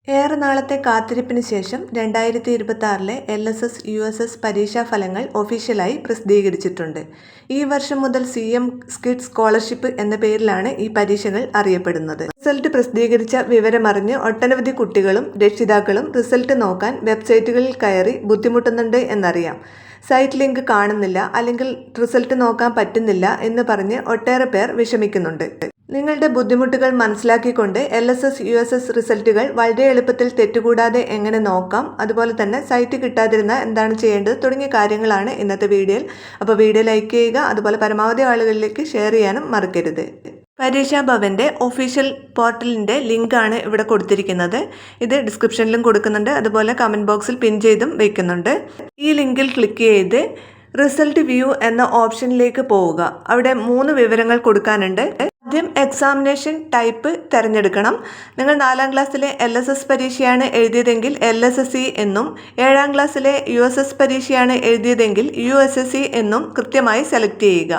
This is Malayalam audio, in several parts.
ഏറെ നാളത്തെ കാത്തിരിപ്പിന് ശേഷം 2026 LSS USS പരീക്ഷാഫലങ്ങൾ ഒഫീഷ്യലായി പ്രസിദ്ധീകരിച്ചിട്ടുണ്ട്. ഈ വർഷം മുതൽ CM സ്കിഡ് സ്കോളർഷിപ്പ് എന്ന പേരിലാണ് ഈ പരീക്ഷകൾ അറിയപ്പെടുന്നത്. റിസൾട്ട് പ്രസിദ്ധീകരിച്ച വിവരമറിഞ്ഞ് ഒട്ടനവധി കുട്ടികളും രക്ഷിതാക്കളും റിസൾട്ട് നോക്കാൻ വെബ്സൈറ്റുകളിൽ കയറി ബുദ്ധിമുട്ടുന്നുണ്ട് എന്നറിയാം. സൈറ്റ് ലിങ്ക് കാണുന്നില്ല, അല്ലെങ്കിൽ റിസൾട്ട് നോക്കാൻ പറ്റുന്നില്ല എന്ന് പറഞ്ഞ് ഒട്ടേറെ പേർ വിഷമിക്കുന്നുണ്ട്. നിങ്ങളുടെ ബുദ്ധിമുട്ടുകൾ മനസ്സിലാക്കിക്കൊണ്ട് LSS USS റിസൾട്ടുകൾ വളരെ എളുപ്പത്തിൽ തെറ്റുകൂടാതെ എങ്ങനെ നോക്കാം, അതുപോലെ തന്നെ സൈറ്റ് കിട്ടാതിരുന്നാൽ എന്താണ് ചെയ്യേണ്ടത് തുടങ്ങിയ കാര്യങ്ങളാണ് ഇന്നത്തെ വീഡിയോയിൽ. അപ്പോൾ വീഡിയോ ലൈക്ക് ചെയ്യുക, അതുപോലെ പരമാവധി ആളുകളിലേക്ക് ഷെയർ ചെയ്യാനും മറക്കരുത്. പരീക്ഷാ ഭവൻ്റെ ഒഫീഷ്യൽ പോർട്ടലിൻ്റെ ലിങ്കാണ് ഇവിടെ കൊടുത്തിരിക്കുന്നത്. ഇത് ഡിസ്ക്രിപ്ഷനിലും കൊടുക്കുന്നുണ്ട്, അതുപോലെ കമൻറ്റ് ബോക്സിൽ പിൻ ചെയ്തും വയ്ക്കുന്നുണ്ട്. ഈ ലിങ്കിൽ ക്ലിക്ക് ചെയ്ത് റിസൾട്ട് വ്യൂ എന്ന ഓപ്ഷനിലേക്ക് പോവുക. അവിടെ 3 വിവരങ്ങൾ കൊടുക്കാനുണ്ട്. ആദ്യം എക്സാമിനേഷൻ ടൈപ്പ് തിരഞ്ഞെടുക്കണം. നിങ്ങൾ 4ാം ക്ലാസ്സിലെ LSS പരീക്ഷയാണ് എഴുതിയതെങ്കിൽ LSSE എന്നും 7ാം ക്ലാസ്സിലെ USS പരീക്ഷയാണ് എഴുതിയതെങ്കിൽ USSE എന്നും കൃത്യമായി സെലക്ട് ചെയ്യുക.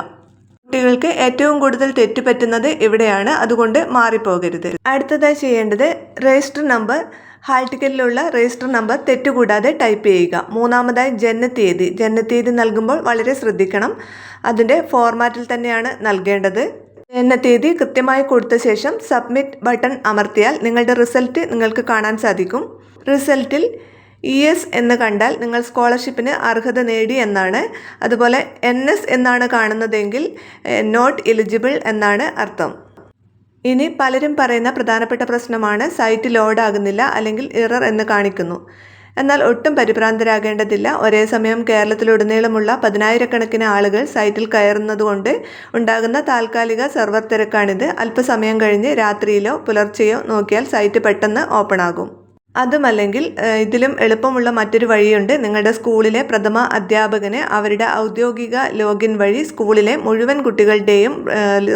കുട്ടികൾക്ക് ഏറ്റവും കൂടുതൽ തെറ്റുപറ്റുന്നത് ഇവിടെയാണ്, അതുകൊണ്ട് മാറിപ്പോകരുത്. അടുത്തതായി ചെയ്യേണ്ടത് രജിസ്റ്റർ നമ്പർ, ഹാൾ ടിക്കറ്റിലുള്ള രജിസ്റ്റർ നമ്പർ തെറ്റുകൂടാതെ ടൈപ്പ് ചെയ്യുക. 3ാമതായി ജനനത്തീയതി നൽകുമ്പോൾ വളരെ ശ്രദ്ധിക്കണം. അതിൻ്റെ ഫോർമാറ്റിൽ തന്നെയാണ് നൽകേണ്ടത്. ജനനത്തീയതി കൃത്യമായി കൊടുത്ത ശേഷം സബ്മിറ്റ് ബട്ടൺ അമർത്തിയാൽ നിങ്ങളുടെ റിസൾട്ട് നിങ്ങൾക്ക് കാണാൻ സാധിക്കും. റിസൾട്ടിൽ ES എന്ന് കണ്ടാൽ നിങ്ങൾ സ്കോളർഷിപ്പിന് അർഹത നേടി എന്നാണ്. അതുപോലെ NS എന്നാണ് കാണുന്നതെങ്കിൽ നോട്ട് എലിജിബിൾ എന്നാണ് അർത്ഥം. ഇനി പലരും പറയുന്ന പ്രധാനപ്പെട്ട പ്രശ്നമാണ് സൈറ്റ് ലോഡ് ആകുന്നില്ല, അല്ലെങ്കിൽ എറർ എന്ന് കാണിക്കുന്നു. എന്നാൽ ഒട്ടും പരിഭ്രാന്തരാകേണ്ടതില്ല. ഒരേ സമയം കേരളത്തിലുടനീളമുള്ള 10,000-കണക്കിന് ആളുകൾ സൈറ്റിൽ കയറുന്നതുകൊണ്ട് ഉണ്ടാകുന്ന താൽക്കാലിക സെർവർ തിരക്കാണിത്. അല്പസമയം കഴിഞ്ഞ് രാത്രിയിലോ പുലർച്ചെയോ നോക്കിയാൽ സൈറ്റ് പെട്ടെന്ന് ഓപ്പൺ ആകും. അതുമല്ലെങ്കിൽ ഇതിലും എളുപ്പമുള്ള മറ്റൊരു വഴിയുണ്ട്. നിങ്ങളുടെ സ്കൂളിലെ പ്രഥമ അധ്യാപകന് അവരുടെ ഔദ്യോഗിക ലോഗിൻ വഴി സ്കൂളിലെ മുഴുവൻ കുട്ടികളുടെയും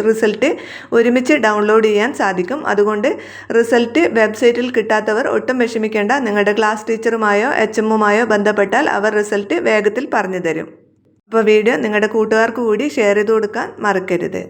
റിസൾട്ട് ഒരുമിച്ച് ഡൗൺലോഡ് ചെയ്യാൻ സാധിക്കും. അതുകൊണ്ട് റിസൾട്ട് വെബ്സൈറ്റിൽ കിട്ടാത്തവർ ഒട്ടും വിഷമിക്കേണ്ട. നിങ്ങളുടെ ക്ലാസ് ടീച്ചറുമായോ HMമായോ ബന്ധപ്പെട്ടാൽ അവർ റിസൾട്ട് വേഗത്തിൽ പറഞ്ഞു തരും. അപ്പോൾ വീഡിയോ നിങ്ങളുടെ കൂട്ടുകാർക്ക് കൂടി ഷെയർ ചെയ്ത് കൊടുക്കാൻ മറക്കരുത്.